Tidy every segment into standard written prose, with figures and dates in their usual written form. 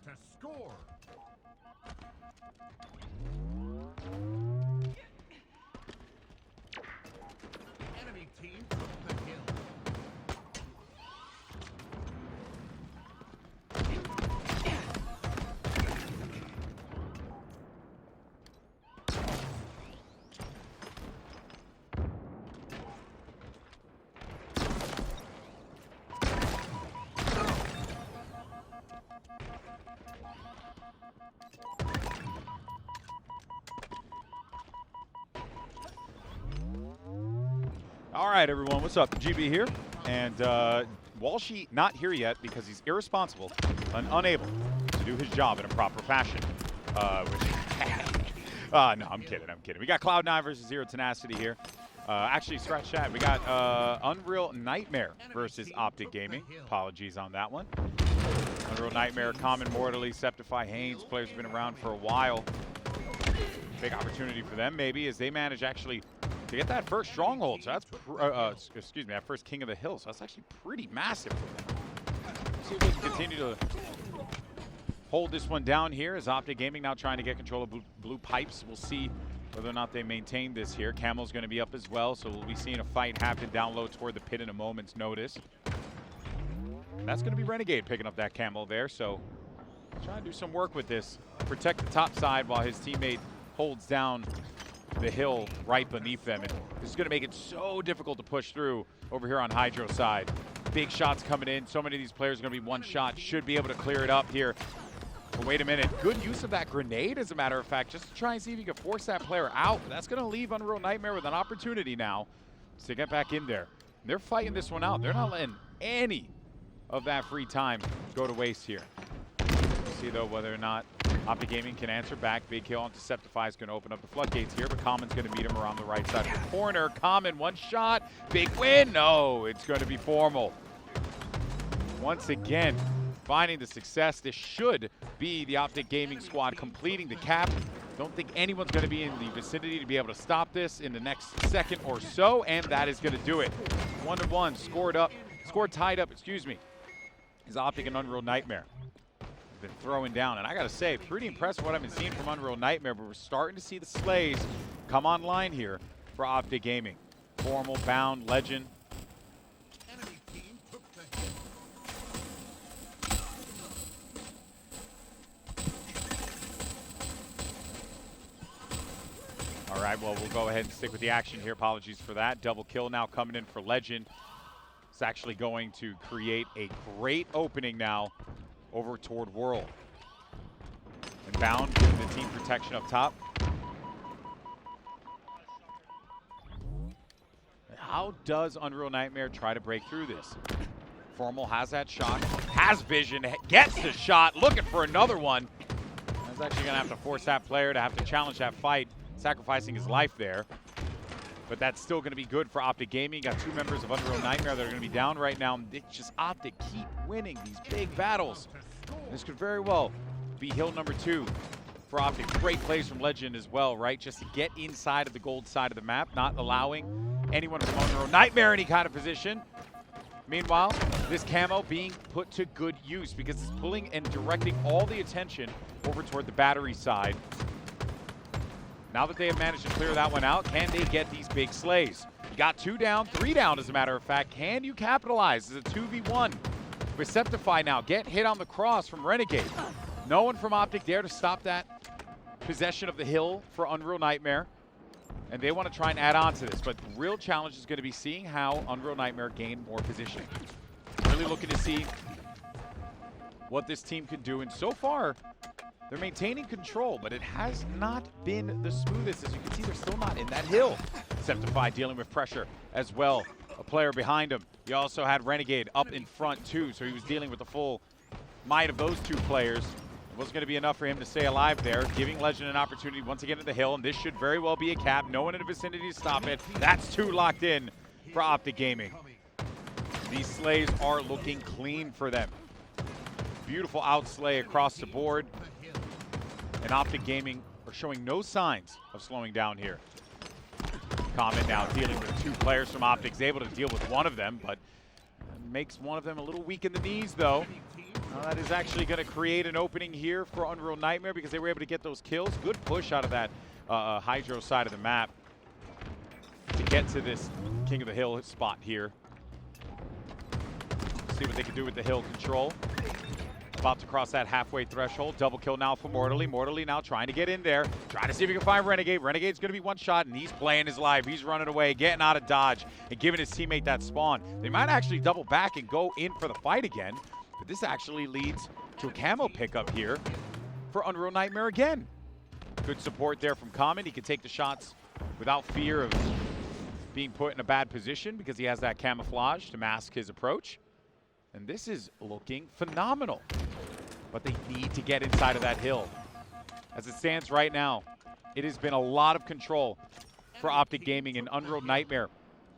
to score. Enemy team took the kill. All right, everyone, what's up? GB here, and Walshy not here yet because he's irresponsible and unable to do his job in a proper fashion. No, I'm kidding. We got Cloud9 versus Zero Tenacity here. Actually, scratch that. We got Unreal Nightmare versus Optic Gaming. Apologies on that one. Unreal Nightmare, Common Mortally, Sceptify, Haines. Players have been around for a while. Big opportunity for them, maybe, as they manage actually to get that first stronghold. So that's, excuse me, that first King of the Hill. So that's actually pretty massive for them. See if we can continue to hold this one down here as Optic Gaming now trying to get control of blue pipes. We'll see whether or not they maintain this here. Camel's going to be up as well, so we'll be seeing a fight happen down low toward the pit in a moment's notice. And that's going to be Renegade picking up that Camel there, so trying to do some work with this. Protect the top side while his teammate holds down the hill right beneath them. And this is going to make it so difficult to push through over here on Hydro side. Big shots coming in. So many of these players are going to be one shot. Should be able to clear it up here. But wait a minute. Good use of that grenade, as a matter of fact, just to try and see if you can force that player out. But that's going to leave Unreal Nightmare with an opportunity now to get back in there. And they're fighting this one out. They're not letting any of that free time go to waste here. We'll see, though, whether or not Optic Gaming can answer back. Big kill onto Sceptify is going to open up the floodgates here, but Common's going to meet him around the right side of the corner. Common, one shot. Big win. No, it's going to be formal. Once again, finding the success. This should be the Optic Gaming squad completing the cap. Don't think anyone's going to be in the vicinity to be able to stop this in the next second or so, and that is going to do it. 1-1, scored tied up, excuse me, is Optic and Unreal Nightmare. Been throwing down, and I gotta say, pretty impressed with what I've been seeing from Unreal Nightmare, but we're starting to see the slays come online here for Optic Gaming. Formal, Bound, Legend. Enemy team took the hit. All right, well, we'll go ahead and stick with the action here. Apologies for that. Double kill now coming in for Legend. It's actually going to create a great opening now over toward World. And Bound giving the team protection up top. How does Unreal Nightmare try to break through this? Formal has that shot, has vision, gets the shot, looking for another one. That's actually gonna have to force that player to have to challenge that fight, sacrificing his life there. But that's still going to be good for Optic Gaming. Got two members of Unreal Nightmare that are going to be down right now. It's just Optic keep winning these big battles. This could very well be hill number 2 for Optic. Great plays from Legend as well, right? Just to get inside of the gold side of the map, not allowing anyone from Unreal Nightmare any kind of position. Meanwhile, this camo being put to good use because it's pulling and directing all the attention over toward the battery side. Now that they have managed to clear that one out, can they get these big slays? You got 2 down, 3 down as a matter of fact. Can you capitalize? It's a 2v1 with Sceptify now. Get hit on the cross from Renegade. No one from Optic there to stop that possession of the hill for Unreal Nightmare. And they want to try and add on to this. But the real challenge is going to be seeing how Unreal Nightmare gain more position. Really looking to see what this team can do. And so far, they're maintaining control, but it has not been the smoothest. As you can see, they're still not in that hill. Sceptify dealing with pressure as well. A player behind him. He also had Renegade up in front too, so he was dealing with the full might of those two players. It wasn't going to be enough for him to stay alive there, giving Legend an opportunity once again at the hill, and this should very well be a cap. No one in the vicinity to stop it. That's 2 locked in for Optic Gaming. These slays are looking clean for them. Beautiful outslay across the board. And Optic Gaming are showing no signs of slowing down here. Common now dealing with 2 players from Optic. He's able to deal with one of them, but makes one of them a little weak in the knees, though. That is actually going to create an opening here for Unreal Nightmare because they were able to get those kills. Good push out of that Hydro side of the map to get to this King of the Hill spot here. See what they can do with the hill control. About to cross that halfway threshold. Double kill now for Mortally. Mortally now trying to get in there. Trying to see if he can find Renegade. Renegade's going to be one shot, and he's playing his life. He's running away, getting out of dodge, and giving his teammate that spawn. They might actually double back and go in for the fight again. But this actually leads to a camo pickup here for Unreal Nightmare again. Good support there from Common. He can take the shots without fear of being put in a bad position because he has that camouflage to mask his approach. And this is looking phenomenal. But they need to get inside of that hill. As it stands right now, it has been a lot of control for Optic Gaming, and Unreal Nightmare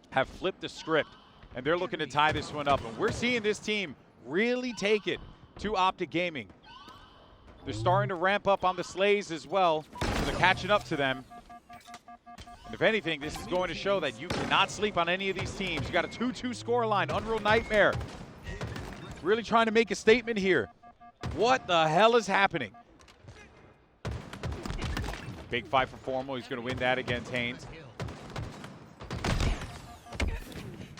have flipped the script. And they're looking to tie this one up. And we're seeing this team really take it to Optic Gaming. They're starting to ramp up on the Slays as well, so they're catching up to them. And if anything, this is going to show that you cannot sleep on any of these teams. You got a 2-2 scoreline. Unreal Nightmare really trying to make a statement here. What the hell is happening? Big fight for Formal. He's going to win that against Haines.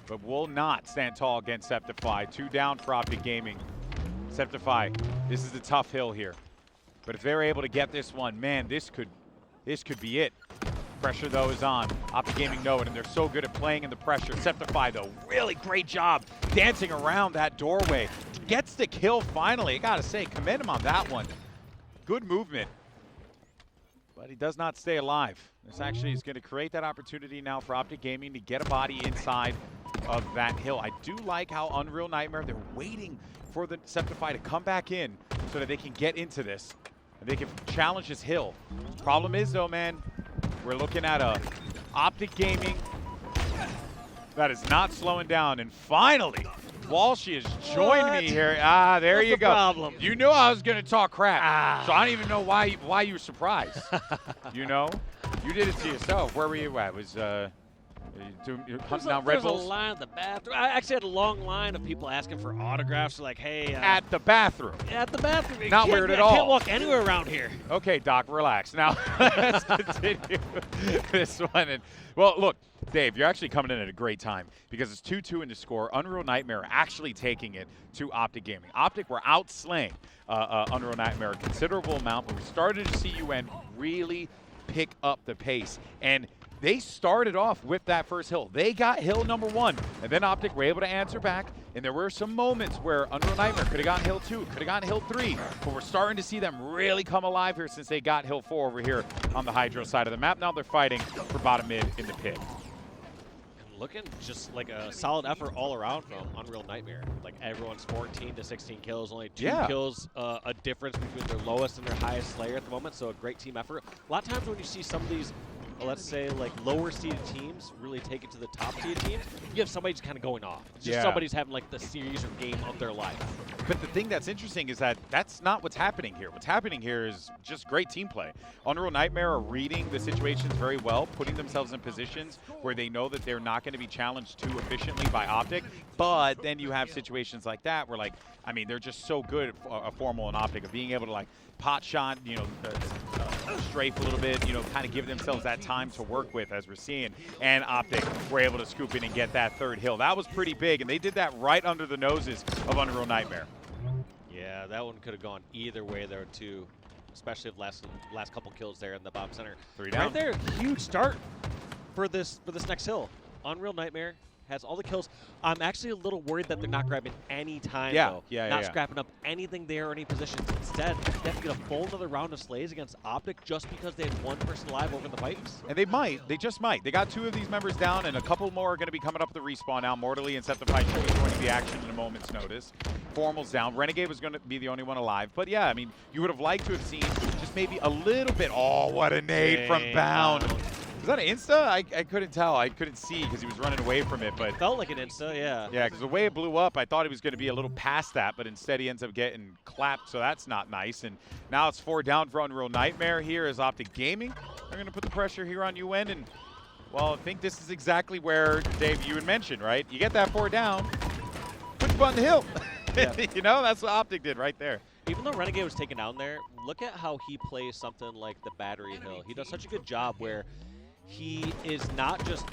But will not stand tall against Sceptify. 2 down for Optic Gaming. Sceptify, this is a tough hill here. But if they're able to get this one, man, this could be it. Pressure, though, is on. Optic Gaming know it, and they're so good at playing in the pressure. Sceptify, though, really great job dancing around that doorway. Gets the kill finally. I gotta say, commend him on that one. Good movement. But he does not stay alive. This actually is going to create that opportunity now for Optic Gaming to get a body inside of that hill. I do like how Unreal Nightmare, they're waiting for the Sceptify to come back in so that they can get into this. And they can challenge this hill. Problem is, though, man, we're looking at a Optic Gaming that is not slowing down. And finally, Walshy has joined me here. Ah, there you go. Problem? You knew I was going to talk crap. So I don't even know why you were surprised. You know? You did it to yourself. Where were you at? Was you're hunting down Red Bulls? There's a line at the bathroom. I actually had a long line of people asking for autographs. Like, hey. At the bathroom. At the bathroom. Not weird at all. I can't walk anywhere around here. Okay, Doc, relax. Now, let's continue this one. And, well, look, Dave, you're actually coming in at a great time because it's 2-2 in the score. Unreal Nightmare actually taking it to Optic Gaming. Optic were outslaying Unreal Nightmare a considerable amount, but we started to see UN really pick up the pace. And they started off with that first hill. They got hill number 1, and then Optic were able to answer back. And there were some moments where Unreal Nightmare could have gotten hill 2, could have gotten hill 3, but we're starting to see them really come alive here since they got hill 4 over here on the Hydro side of the map. Now they're fighting for bottom mid in the pit. Looking just like a solid effort all around from Unreal Nightmare. Like everyone's 14 to 16 kills, only 2 kills, a difference between their lowest and their highest Slayer at the moment. So a great team effort. A lot of times when you see some of these, let's say like lower seeded teams really take it to the top seeded teams, you have somebody just kind of going off. It's just somebody's having like the series or game of their life. But the thing that's interesting is that that's not what's happening here. What's happening here is just great team play. Unreal Nightmare are reading the situations very well, putting themselves in positions where they know that they're not going to be challenged too efficiently by Optic. But then you have situations like that where, like, I mean, they're just so good at Formal and Optic of being able to, like, pot shot, you know, strafe a little bit, you know, kind of give themselves that time to work with, as we're seeing. And Optic were able to scoop in and get that 3rd hill. That was pretty big, and they did that right under the noses of Unreal Nightmare. Yeah, that one could have gone either way there too, especially the last couple kills there in the bottom center. 3 down. Right there, huge start for this next hill. Unreal Nightmare has all the kills. I'm actually a little worried that they're not grabbing any time, though. Not scrapping up anything there or any positions. Instead, they have to get a full another round of Slays against Optic just because they had 1 person alive over the fights. And they might. They just might. They got 2 of these members down, and a couple more are going to be coming up with the respawn now. Mortally and Sceptify is going to be action in a moment's notice. Formal's down. Renegade was going to be the only one alive. But, yeah, I mean, you would have liked to have seen just maybe a little bit. Oh, what a nade from Bound. Was that an Insta? I couldn't tell. I couldn't see because he was running away from it. But felt like an Insta, yeah. Yeah, because the way it blew up, I thought he was going to be a little past that, but instead he ends up getting clapped, so that's not nice. And now it's 4 down for Unreal Nightmare here as Optic Gaming. They're going to put the pressure here on UN, and, well, I think this is exactly where, Dave, you had mentioned, right? You get that 4 down, put you on the hill. You know, that's what Optic did right there. Even though Renegade was taken down there, look at how he plays something like the Battery Hill. He does such a good job where he is not just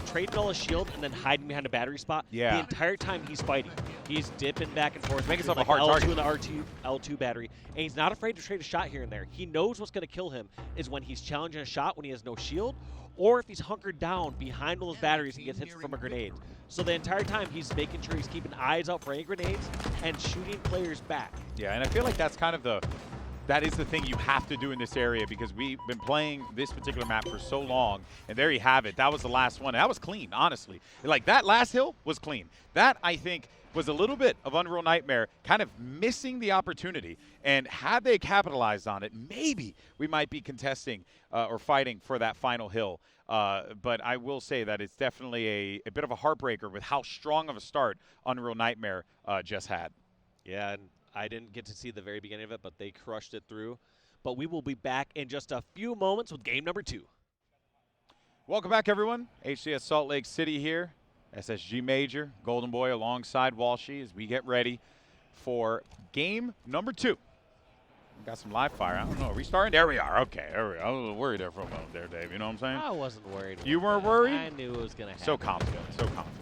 trading all his shield and then hiding behind a battery spot. Yeah. The entire time he's fighting, he's dipping back and forth, making like himself a hard L2 target. and the L2 battery, and he's not afraid to trade a shot here and there. He knows what's going to kill him is when he's challenging a shot when he has no shield, or if he's hunkered down behind all those batteries and gets hit from a grenade. So the entire time he's making sure he's keeping eyes out for any grenades and shooting players back. Yeah, and I feel like that's kind of that is the thing you have to do in this area because we've been playing this particular map for so long, and there you have it. That was the last one. That was clean, honestly. Like, that last hill was clean. That, I think, was a little bit of Unreal Nightmare kind of missing the opportunity, and had they capitalized on it, maybe we might be contesting or fighting for that final hill. But I will say that it's definitely a bit of a heartbreaker with how strong of a start Unreal Nightmare just had. Yeah, and I didn't get to see the very beginning of it, but they crushed it through. But we will be back in just a few moments with game number 2. Welcome back, everyone. HCS Salt Lake City here. SSG Major, Golden Boy alongside Walshy as we get ready for game number 2. Got some live fire. I don't know. Are we starting? There we are. Okay, there we are. I was a little worried there for a moment there, Dave. You know what I'm saying? I wasn't worried. You weren't worried? I knew it was going to happen. So confident. So confident.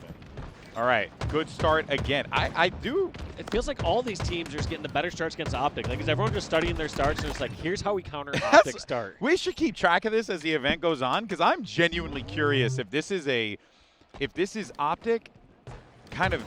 All right. Good start again. I do. It feels like all these teams are just getting the better starts against Optic. Like, is everyone just studying their starts and it's like, here's how we counter Optic start? We should keep track of this as the event goes on because I'm genuinely curious if this is Optic kind of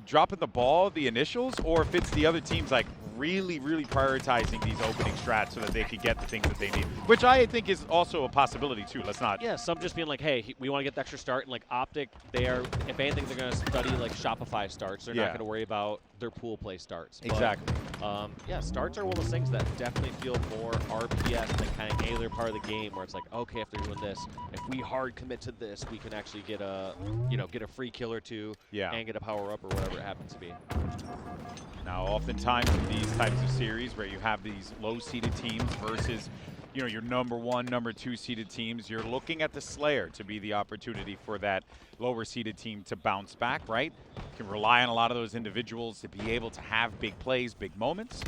dropping the ball, the initials, or if it's the other teams like really, really prioritizing these opening strats so that they could get the things that they need, which I think is also a possibility too. Let's not. Yeah, some just being like, hey, we want to get the extra start, and like Optic, they are, if anything, they're going to study like Shopify starts. They're not going to worry about their pool play starts. Exactly. But, yeah, starts are one of those things that definitely feel more RPS than kind of any other part of the game, where it's like, okay, if they're doing this, if we hard commit to this, we can actually get a, get a free kill or two, and get a power up or whatever it happens to be. Now, oftentimes in these types of series where you have these low-seeded teams versus, your number 1, number 2 seeded teams, you're looking at the Slayer to be the opportunity for that lower-seeded team to bounce back, right? You can rely on a lot of those individuals to be able to have big plays, big moments.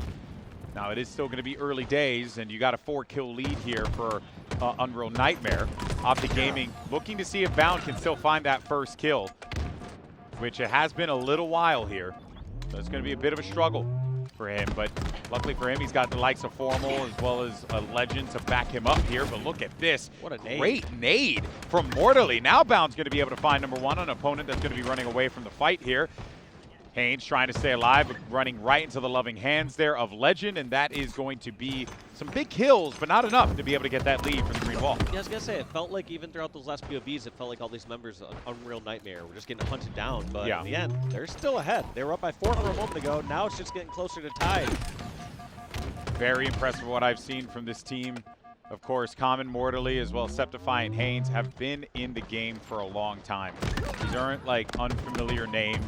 Now, it is still going to be early days, and you got a 4-kill lead here for Unreal Nightmare. Optic Gaming looking to see if Bound can still find that first kill, which it has been a little while here. So it's going to be a bit of a struggle for him, but luckily for him, he's got the likes of Formal as well as a Legend to back him up here. But look at this. What a nade. Great nade from Mortally. Now Bound's going to be able to find number 1, an opponent that's going to be running away from the fight here. Haines trying to stay alive, but running right into the loving hands there of Legend, and that is going to be some big kills, but not enough to be able to get that lead from the green wall. Yeah, I was going to say, it felt like even throughout those last POVs, it felt like all these members of Unreal Nightmare were just getting hunted down, but in the end, they're still ahead. They were up by 4 for a moment ago. Now it's just getting closer to tied. Very impressive what I've seen from this team. Of course, Common, Mortally, as well as Sceptify and Haines have been in the game for a long time. These aren't like unfamiliar names.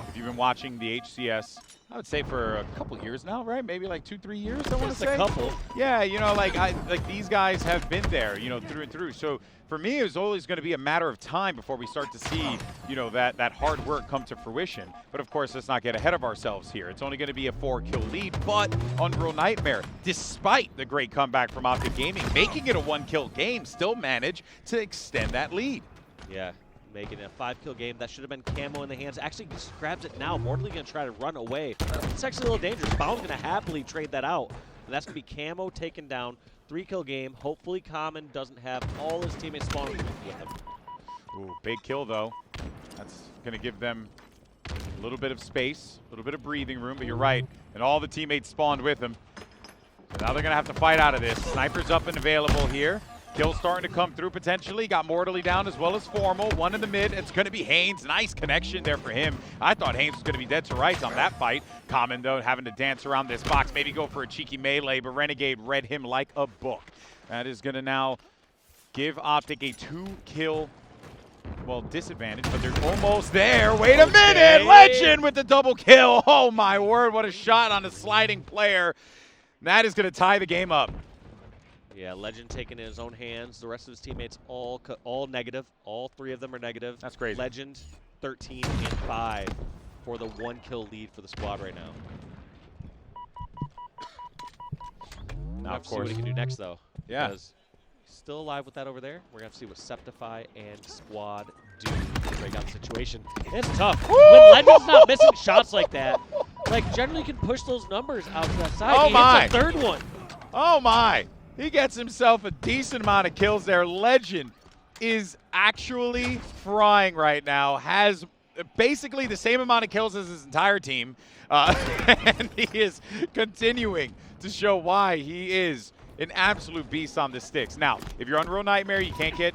If you've been watching the HCS, I would say for a couple years now, right? Maybe like 2-3 years, I want to say. A couple. Yeah, like these guys have been there, through and through. So for me, it was always going to be a matter of time before we start to see, that hard work come to fruition. But of course, let's not get ahead of ourselves here. It's only going to be a 4-kill lead, but Unreal Nightmare, despite the great comeback from Optic Gaming, making it a 1-kill game, still managed to extend that lead. Yeah. Making it a 5-kill game. That should have been Camo in the hands. Actually just grabs it now. Mortally going to try to run away. It's actually a little dangerous. Bound's going to happily trade that out. And that's going to be Camo taken down. 3-kill game. Hopefully Common doesn't have all his teammates spawning with him. Ooh, big kill though. That's going to give them a little bit of space, a little bit of breathing room, but you're right. And all the teammates spawned with him. So now they're going to have to fight out of this. Sniper's up and available here. Kill starting to come through potentially. Got Mortally down as well as Formal. One in the mid. It's going to be Haines. Nice connection there for him. I thought Haines was going to be dead to rights on that fight. Common, though, having to dance around this box. Maybe go for a cheeky melee, but Renegade read him like a book. That is going to now give Optic a 2-kill, disadvantage, but they're almost there. Wait a minute. Legend with the double kill. Oh, my word. What a shot on a sliding player. That is going to tie the game up. Yeah, Legend taking it in his own hands. The rest of his teammates all negative. All 3 of them are negative. That's crazy. Legend 13 and 5 for the 1-kill lead for the squad right now. Now, of See what course. he can do next, though. Yeah. Because he's still alive with that over there. We're going to have to see what Sceptify and squad do to break out the situation. It's tough. When Legend's not missing shots like that, like, generally can push those numbers out to that side. Oh, He my. hits a third one. Oh my! He gets himself a decent amount of kills there. Legend is actually frying right now. Has basically the same amount of kills as his entire team. And he is continuing to show why he is an absolute beast on the sticks. Now, if you're Unreal Nightmare, you can't get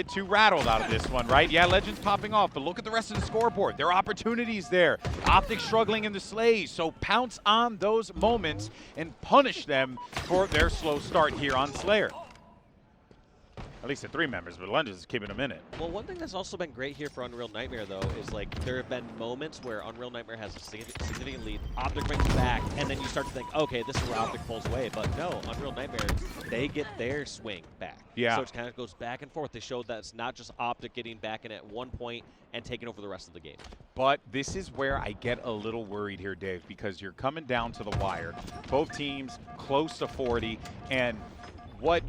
too rattled out of this one, right? Yeah, Legend's popping off, but look at the rest of the scoreboard. There are opportunities there. Optic struggling in the slays, so pounce on those moments and punish them for their slow start here on Slayer. At least the 3 members, but Legends is keeping them in it. Well, one thing that's also been great here for Unreal Nightmare, though, is like there have been moments where Unreal Nightmare has a significant lead, Optic brings it back, and then you start to think, okay, this is where Optic pulls away. But no, Unreal Nightmare, they get their swing back. Yeah. So it kind of goes back and forth. They showed that it's not just Optic getting back in at one point and taking over the rest of the game. But this is where I get a little worried here, Dave, because you're coming down to the wire. Both teams close to 40, and what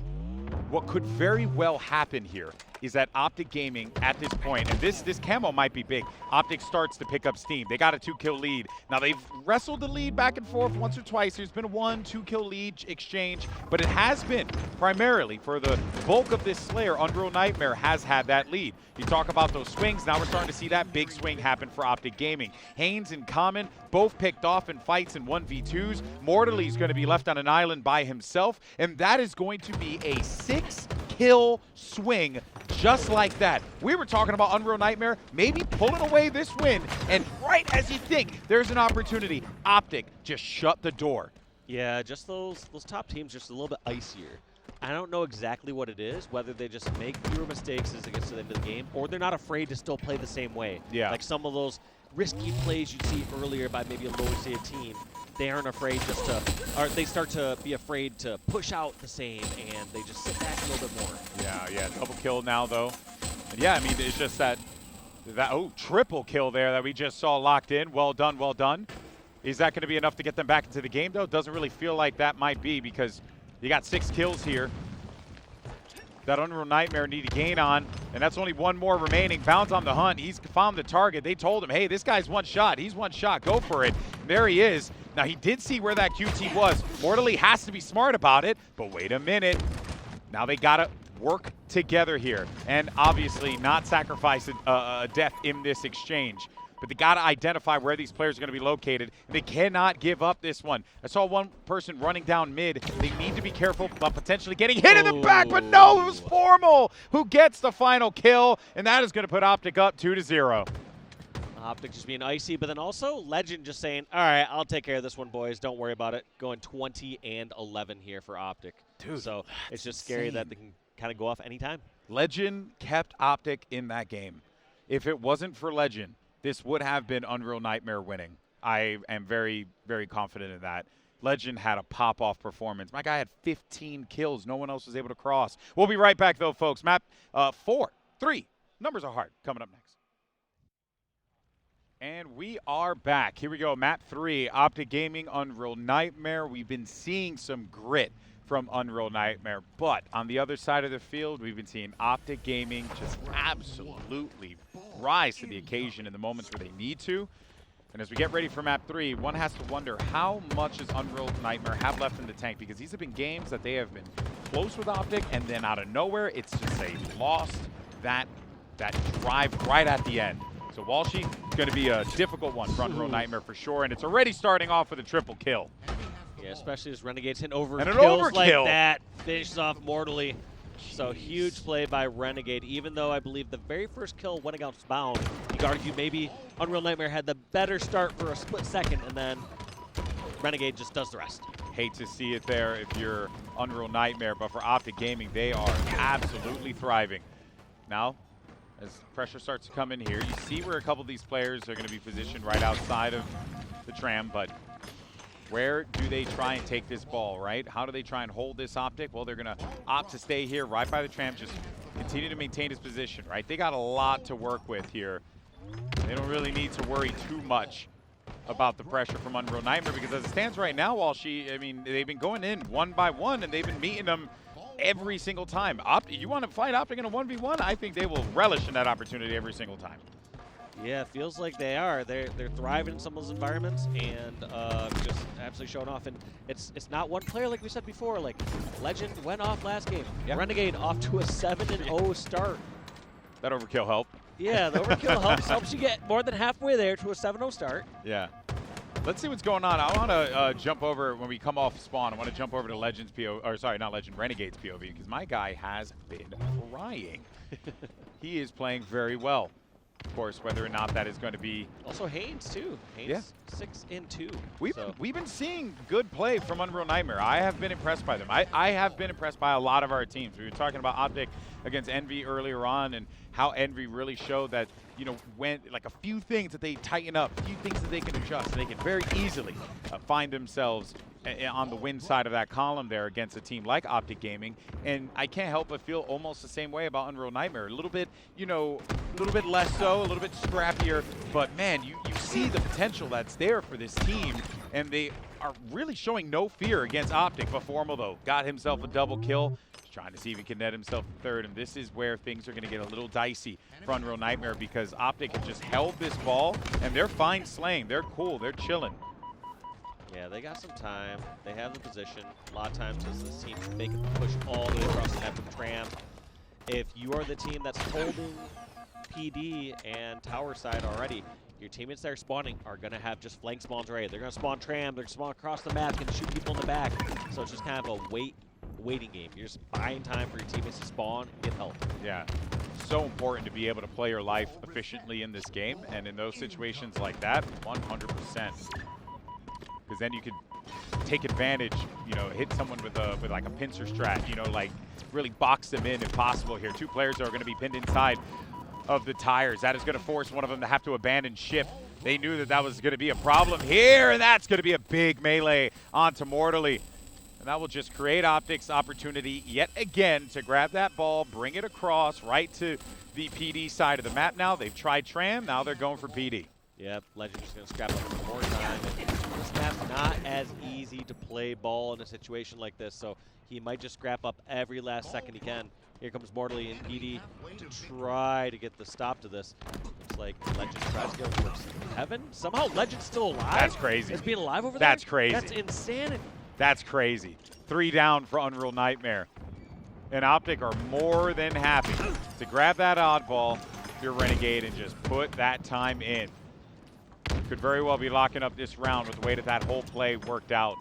could very well happen here is that Optic Gaming at this point, and this camo might be big, Optic starts to pick up steam. They got a 2-kill lead. Now they've wrestled the lead back and forth once or twice. There's been a 1-2-kill lead exchange, but it has been primarily for the bulk of this Slayer, Unreal Nightmare has had that lead. You talk about those swings, now we're starting to see that big swing happen for Optic Gaming. Haines and Common both picked off in fights in 1v2s. Mortally's going to be left on an island by himself, and that is going to be a 6-kill swing just like that. We were talking about Unreal Nightmare maybe pulling away this win, and right as you think there's an opportunity, Optic just shut the door. Yeah, just those top teams just a little bit icier. I don't know exactly what it is, whether they just make fewer mistakes as it gets to the end of the game, or they're not afraid to still play the same way. Yeah. Like some of those risky plays you'd see earlier by maybe a lower seed team, they aren't afraid just to, or they start to be afraid to push out the same, and they just sit back a little bit more. Yeah, double kill now though. And yeah, I mean, it's just that triple kill there that we just saw locked in. Well done, well done. Is that going to be enough to get them back into the game though? Doesn't really feel like that might be, because you got 6 kills here that Unreal Nightmare need to gain on, and that's only 1 more remaining. Bounds on the hunt. He's found the target. They told him, hey, this guy's one shot. He's one shot. Go for it. And there he is. Now, he did see where that QT was. Mortally has to be smart about it, but wait a minute. Now they got to work together here, and obviously not sacrifice a death in this exchange. But they got to identify where these players are going to be located. They cannot give up this one. I saw one person running down mid. They need to be careful about potentially getting hit in the back, but no, it was Formal who gets the final kill, and that is going to put Optic up 2-0. Optic just being icy, but then also Legend just saying, all right, I'll take care of this one, boys. Don't worry about it. Going 20-11 here for Optic. Dude, so it's just scary that they can kind of go off anytime. Legend kept Optic in that game. If it wasn't for Legend, this would have been Unreal Nightmare winning. I am very, very confident in that. Legend had a pop-off performance. My guy had 15 kills. No one else was able to cross. We'll be right back, though, folks. Map 4, 3. Numbers are hard. Coming up next. And we are back. Here we go. Map 3, Optic Gaming, Unreal Nightmare. We've been seeing some grit from Unreal Nightmare, but on the other side of the field, we've been seeing Optic Gaming just absolutely rise to the occasion in the moments where they need to. And as we get ready for map 3, one has to wonder how much does Unreal Nightmare have left in the tank, because these have been games that they have been close with Optic, and then out of nowhere, it's just they lost that drive right at the end. So Walshy is going to be a difficult one for Unreal Nightmare for sure, and it's already starting off with a triple kill. Yeah, especially as Renegade's hitting over and an kills overkill like that. Finishes off mortally. So huge play by Renegade, even though I believe the very first kill went against Bound. You could argue maybe Unreal Nightmare had the better start for a split second, and then Renegade just does the rest. Hate to see it there if you're Unreal Nightmare, but for Optic Gaming, they are absolutely thriving. Now, as pressure starts to come in here, you see where a couple of these players are going to be positioned right outside of the tram, but where do they try and take this ball, right? How do they try and hold this Optic? Well, they're going to opt to stay here right by the tram, just continue to maintain his position, right? They got a lot to work with here. They don't really need to worry too much about the pressure from Unreal Nightmare, because as it stands right now, they've been going in one by one, and they've been meeting them every single time. You want to fight Optic in a 1v1? I think they will relish in that opportunity every single time. Yeah, it feels like they are. They're thriving in some of those environments and just absolutely showing off. And it's not one player like we said before. Like Lqgend went off last game. Yeah. Renegade off to a 7-0 start. That overkill help. Yeah, the overkill helps you get more than halfway there to a 7-0 start. Yeah. Let's see what's going on. I want to jump over when we come off spawn. I want to jump over to Legend's POV, or sorry, not Lqgend, Renegade's POV, because my guy has been trying. He is playing very well. Of course, whether or not that is going to be. Also Haines too. Haines 6-2. We've been seeing good play from Unreal Nightmare. I have been impressed by them. I have been impressed by a lot of our teams. We were talking about Optic against Envy earlier on, and how Envy really showed that, you know, when like a few things that they tighten up, a few things that they can adjust, and they can very easily find themselves on the win side of that column there against a team like Optic Gaming. And I can't help but feel almost the same way about Unreal Nightmare. A little bit, you know, a little bit less so, a little bit scrappier, but man, you see the potential that's there for this team, and they are really showing no fear against Optic. But Formal, though, got himself a double kill. Trying to see if he can net himself a third, and this is where things are going to get a little dicey for Unreal Nightmare, because Optic have just held this ball, and they're fine slaying. They're cool. They're chilling. Yeah, they got some time. They have the position. A lot of times as this team make it push all the way across the map with Tram. If you are the team that's holding PD and tower side already, your teammates that are spawning are going to have just flank spawns ready. They're going to spawn Tram. They're going to spawn across the map, going to shoot people in the back. So it's just kind of a waiting game. You're just buying time for your teammates to spawn, get help. Yeah, so important to be able to play your life efficiently in this game, and in those situations like that, 100%. Because then you could take advantage, you know, hit someone with like a pincer strat, you know, like really box them in if possible here. Two players are going to be pinned inside of the tires. That is going to force one of them to have to abandon ship. They knew that that was going to be a problem here, and that's going to be a big melee onto Mortally. And that will just create Optic's opportunity yet again to grab that ball, bring it across right to the PD side of the map now. They've tried Tram, now they're going for PD. Yep, Lqgend just going to scrap up one more time. And this map's not as easy to play ball in a situation like this, so he might just scrap up every last second he can. Here comes Mortally and PD to try to get the stop to this. Looks like Lqgend tries to go towards heaven. Somehow Legend's still alive. That's crazy. Is being alive over That's there? crazy. That's insanity. That's crazy. 3 down for Unreal Nightmare. And Optic are more than happy to grab that oddball, your Renegade, and just put that time in. Could very well be locking up this round with the way that whole play worked out.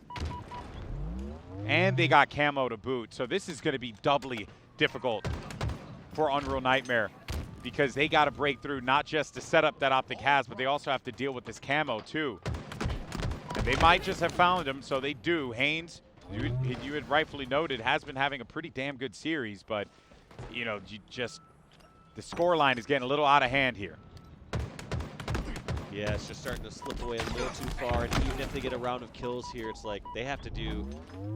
And they got camo to boot, so this is going to be doubly difficult for Unreal Nightmare, because they got to break through not just the setup that Optic has, but they also have to deal with this camo too. And they might just have found him, so they do. Haines, you had rightfully noted, has been having a pretty damn good series, but you know, the score line is getting a little out of hand here. Yeah, it's just starting to slip away a little too far, and even if they get a round of kills here, it's like they have to do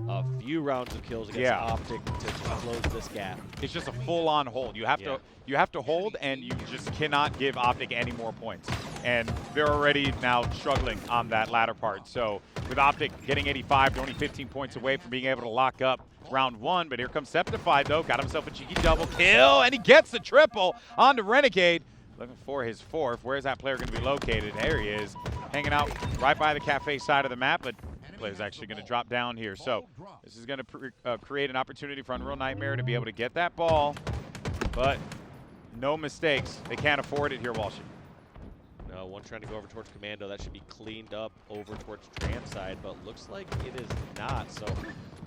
a few rounds of kills against Optic to close this gap. It's just a full-on hold. You have to hold, and you just cannot give Optic any more points. And they're already now struggling on that latter part. So with Optic getting 85, they're only 15 points away from being able to lock up round 1. But here comes Sceptify, though. Got himself a cheeky double kill, and he gets the triple onto Renegade. Looking for his 4th. Where's that player going to be located? There he is, hanging out right by the cafe side of the map, but the player's actually going to drop down here. So this is going to create an opportunity for Unreal Nightmare to be able to get that ball, but no mistakes. They can't afford it here, Walsh. No, one trying to go over towards Commando. That should be cleaned up over towards Tram side, but looks like it is not. So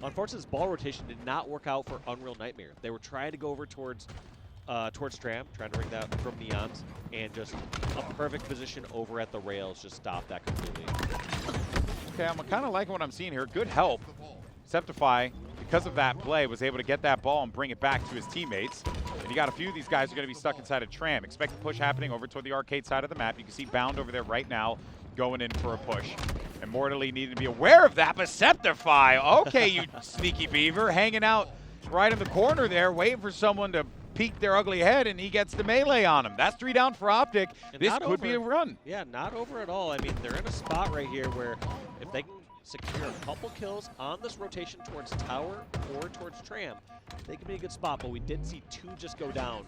unfortunately, this ball rotation did not work out for Unreal Nightmare. They were trying to go over towards Tram, trying to bring that from Neons, and just a perfect position over at the rails just stopped that completely. Okay, I'm kind of liking what I'm seeing here. Good help. Sceptify, because of that play, was able to get that ball and bring it back to his teammates. And you got a few of these guys who are going to be stuck inside of Tram. Expect the push happening over toward the arcade side of the map. You can see Bound over there right now going in for a push. And Mortally needed to be aware of that, but Sceptify, okay, you sneaky beaver, hanging out right in the corner there, waiting for someone to peek their ugly head, and he gets the melee on him. That's 3 down for Optic. And This could be a run. Yeah, not over at all. I mean, they're in a spot right here where if they can secure a couple kills on this rotation towards tower or towards tram, they can be a good spot. But we did see 2 just go down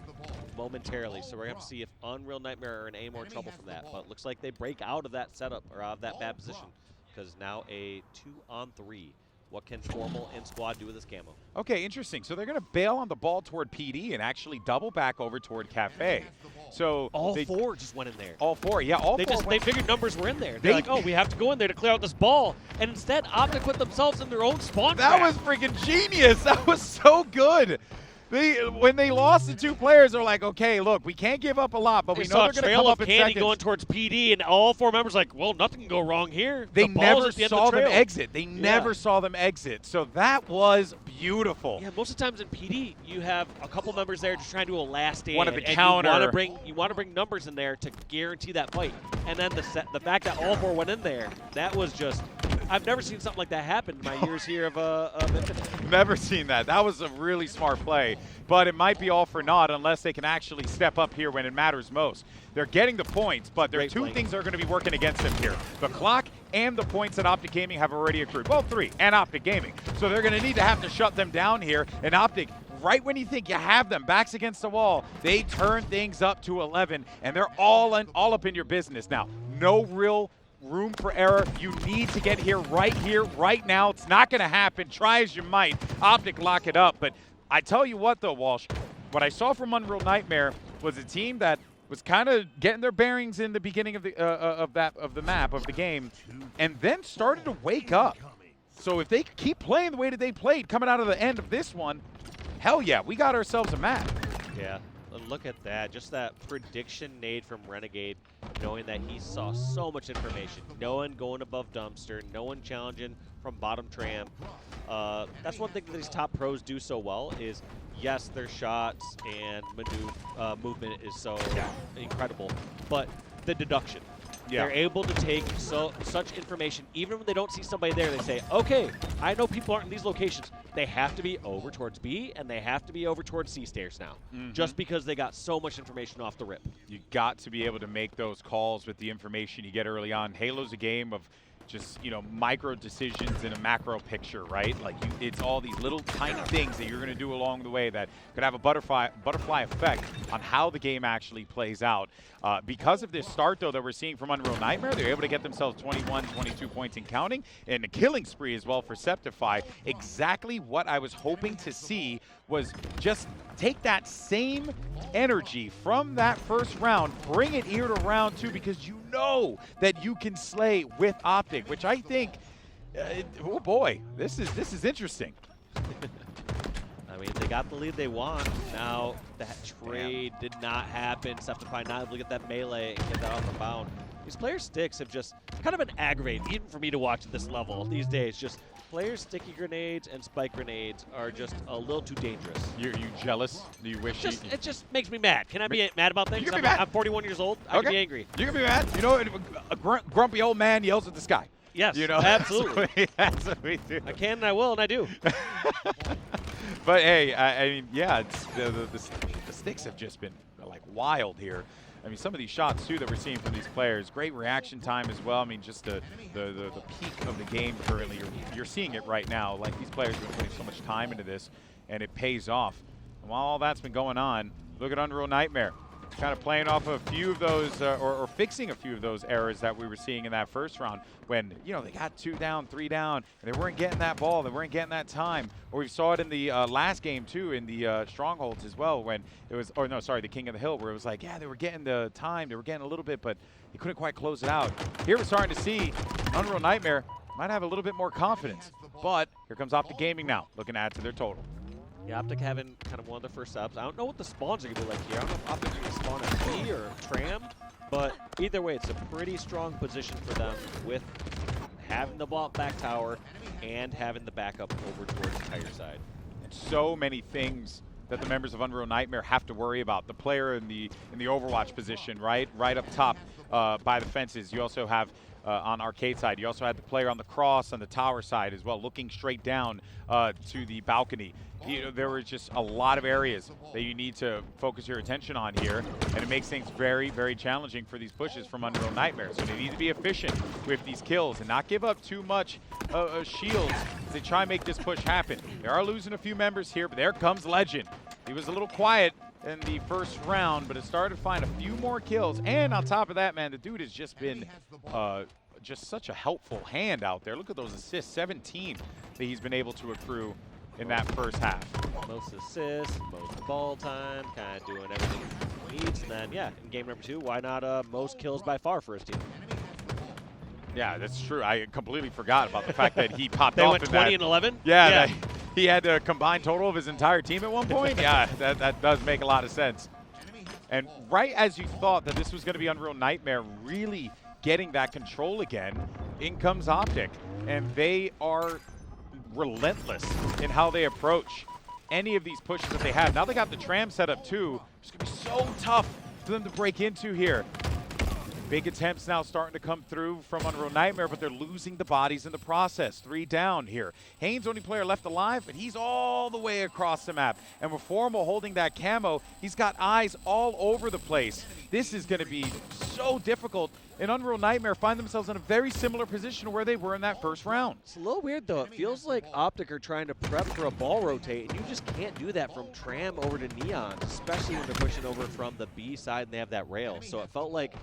momentarily, so we're going to have to see if Unreal Nightmare are in any more trouble from that. But it looks like they break out of that setup, or out of that bad position, because now a 2-on-3. What can Formal and Squad do with this camo? Okay, interesting. So they're going to bail on the ball toward PD and actually double back over toward Cafe. So all 4 just went in there. All 4, yeah, all they 4 just, they figured numbers were in there. They're like, oh, we have to go in there to clear out this ball. And instead, Optic put themselves in their own spawn That trap. was freaking genius. That was so good. When they lost the 2 players, they're like, okay, look, we can't give up a lot, but we know they're going to come up in seconds. Going towards PD, and all 4 members like, well, nothing can go wrong here. They never at the saw end of the them exit. They never saw them exit. So that was beautiful. Yeah, most of the times in PD, you have a couple members there just trying to do a last stand. One of the and counter. You want to bring numbers in there to guarantee that fight. And then the fact that all 4 went in there, that was just. I've never seen something like that happen in my years here of Infinite. Never seen that. That was a really smart play, but it might be all for naught unless they can actually step up here when it matters most. They're getting the points, but there are 2 things that are going to be working against them here. The clock and the points that Optic Gaming have already accrued. Both 3 and Optic Gaming. So they're going to have to shut them down here, and Optic, right when you think you have them, backs against the wall, they turn things up to 11, and they're all up in your business now. No real room for error. You need to get here, right now. It's not going to happen. Try as you might. Optic lock it up. But I tell you what, though, Walsh, what I saw from Unreal Nightmare was a team that was kind of getting their bearings in the beginning of the game, and then started to wake up. So if they keep playing the way that they played coming out of the end of this one, hell yeah, we got ourselves a map. Yeah. Look at that. Just that prediction nade from Renegade, knowing that he saw so much information. No one going above dumpster, no one challenging from bottom tram. That's one thing that these top pros do so well is, yes, their shots and movement is so incredible, but the deduction. Yeah. They're able to take such information, even when they don't see somebody there, they say, okay, I know people aren't in these locations. They have to be over towards B, and they have to be over towards C stairs now, just because they got so much information off the rip. You got to be able to make those calls with the information you get early on. Halo's a game of just, micro decisions in a macro picture, right? Like, it's all these little tiny things that you're going to do along the way that could have a butterfly effect on how the game actually plays out. Because of this start, though, that we're seeing from Unreal Nightmare, they're able to get themselves 21, 22 points and counting, and a killing spree as well for Sceptify. Exactly what I was hoping to see was just take that same energy from that first round, bring it here to round 2, because you know that you can slay with Optic, which I think, oh boy, this is interesting. I mean, they got the lead they want. Now, that trade did not happen. Sceptify not able to get that melee and get that off the bound. These players' sticks have just kind of been aggravating, even for me to watch at this level these days. Just players' sticky grenades and spike grenades are just a little too dangerous. Are you jealous? Do you wish it just makes me mad. Can I be mad about things? You can be mad. I'm 41 years old. I can be angry. You can be mad. A grumpy old man yells at the sky. Yes, absolutely. That's what we do. I can and I will, and I do. But hey, I mean, yeah, it's the sticks have just been like wild here. I mean, some of these shots too that we're seeing from these players, great reaction time as well. I mean, just the peak of the game currently. You're seeing it right now. Like, these players have been putting so much time into this, and it pays off. And while all that's been going on, look at Unreal Nightmare. Kind of playing off a few of those, or fixing a few of those errors that we were seeing in that first round when, they got 2 down, 3 down, and they weren't getting that ball, they weren't getting that time. Or we saw it in the last game, too, in the Strongholds as well, when it was, the King of the Hill, where it was like, yeah, they were getting the time, they were getting a little bit, but they couldn't quite close it out. Here we're starting to see Unreal Nightmare might have a little bit more confidence, but here comes Optic Gaming now, looking to add to their total. Yeah, Optic having kind of one of the first subs. I don't know what the spawns are going to be like here. I don't know if Optic's going to spawn at B or Tram, but either way, it's a pretty strong position for them with having the ball back tower and having the backup over towards the tire side. And so many things that the members of Unreal Nightmare have to worry about. The player in the Overwatch position, right up top. by the fences. You also have on arcade side, you also had the player on the cross on the tower side as well, looking straight down to the balcony. There were just a lot of areas that you need to focus your attention on here, and it makes things very, very challenging for these pushes from Unreal Nightmare. So they need to be efficient with these kills and not give up too much shields as they try and make this push happen. They are losing a few members here, but there comes Lqgend. He was a little quiet in the first round, but has started to find a few more kills. And on top of that, man, the dude has just been just such a helpful hand out there. Look at those assists, 17 that he's been able to accrue in that first half. Most assists, most ball time, kind of doing everything he needs. And then, yeah, in game number 2, why not most kills by far for his team? Yeah, that's true. I completely forgot about the fact that he popped They off went in 20 that. and 11? Yeah, he had the combined total of his entire team at one point. Yeah, that does make a lot of sense. And right as you thought that this was going to be Unreal Nightmare really getting that control again, in comes Optic. And they are relentless in how they approach any of these pushes that they have. Now they got the tram set up too. It's going to be so tough for them to break into here. Big attempts now starting to come through from Unreal Nightmare, but they're losing the bodies in the process. 3 down here. Haines, only player left alive, but he's all the way across the map. And with Formal holding that camo, he's got eyes all over the place. This is going to be so difficult. And Unreal Nightmare find themselves in a very similar position where they were in that first round. It's a little weird, though. It feels like Optic are trying to prep for a ball rotate, and you just can't do that from Tram over to Neon, especially when they're pushing over from the B side and they have that rail. So it felt like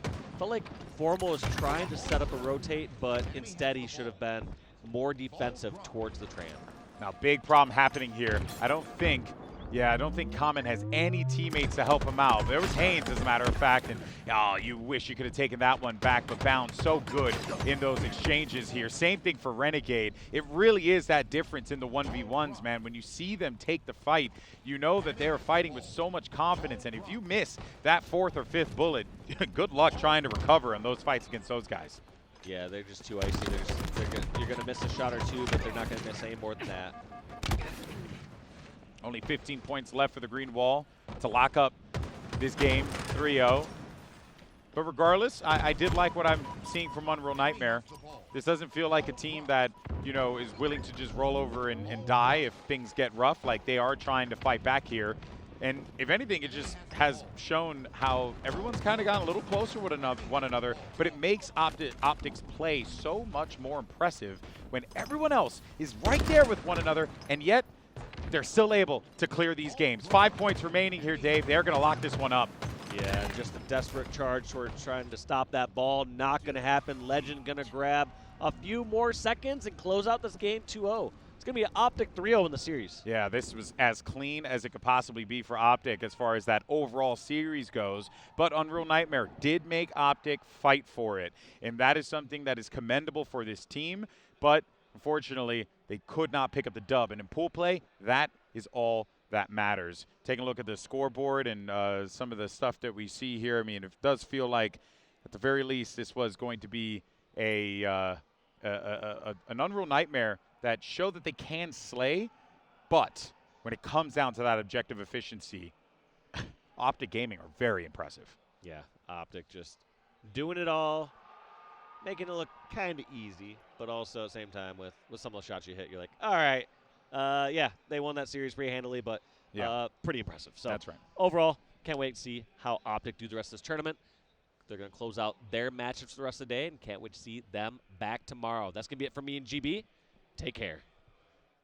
Formal was trying to set up a rotate, but instead he should have been more defensive towards the Tram. Now, big problem happening here. I don't think Common has any teammates to help him out. There was Haines, as a matter of fact, and oh, you wish you could have taken that one back, but Bound so good in those exchanges here. Same thing for Renegade. It really is that difference in the 1v1s, man. When you see them take the fight, you know that they're fighting with so much confidence, and if you miss that 4th or 5th bullet, good luck trying to recover in those fights against those guys. Yeah, they're just too icy. You're going to miss a shot or two, but they're not going to miss any more than that. Only 15 points left for the green wall to lock up this game 3-0. But regardless, I did like what I'm seeing from Unreal Nightmare. This doesn't feel like a team that, is willing to just roll over and die if things get rough. Like, they are trying to fight back here. And if anything, it just has shown how everyone's kind of gotten a little closer with one another. But it makes Optic's play so much more impressive when everyone else is right there with one another, and yet they're still able to clear these games. 5 points remaining here, Dave. They're going to lock this one up. Yeah, just a desperate charge towards trying to stop that ball. Not going to happen. Lqgend going to grab a few more seconds and close out this game 2-0. It's going to be an Optic 3-0 in the series. Yeah, this was as clean as it could possibly be for Optic as far as that overall series goes. But Unreal Nightmare did make Optic fight for it. And that is something that is commendable for this team. But unfortunately, they could not pick up the dub. And in pool play, that is all that matters. Taking a look at the scoreboard and some of the stuff that we see here, I mean, it does feel like, at the very least, this was going to be an Unreal Nightmare that showed that they can slay. But when it comes down to that objective efficiency, Optic Gaming are very impressive. Yeah, Optic just doing it all, making it look kind of easy, but also at the same time with some of the shots you hit, you're like, all right, yeah, they won that series pretty handily, but pretty impressive. So that's right. Overall, can't wait to see how Optic do the rest of this tournament. They're going to close out their matchups for the rest of the day, and can't wait to see them back tomorrow. That's going to be it for me and GB. Take care.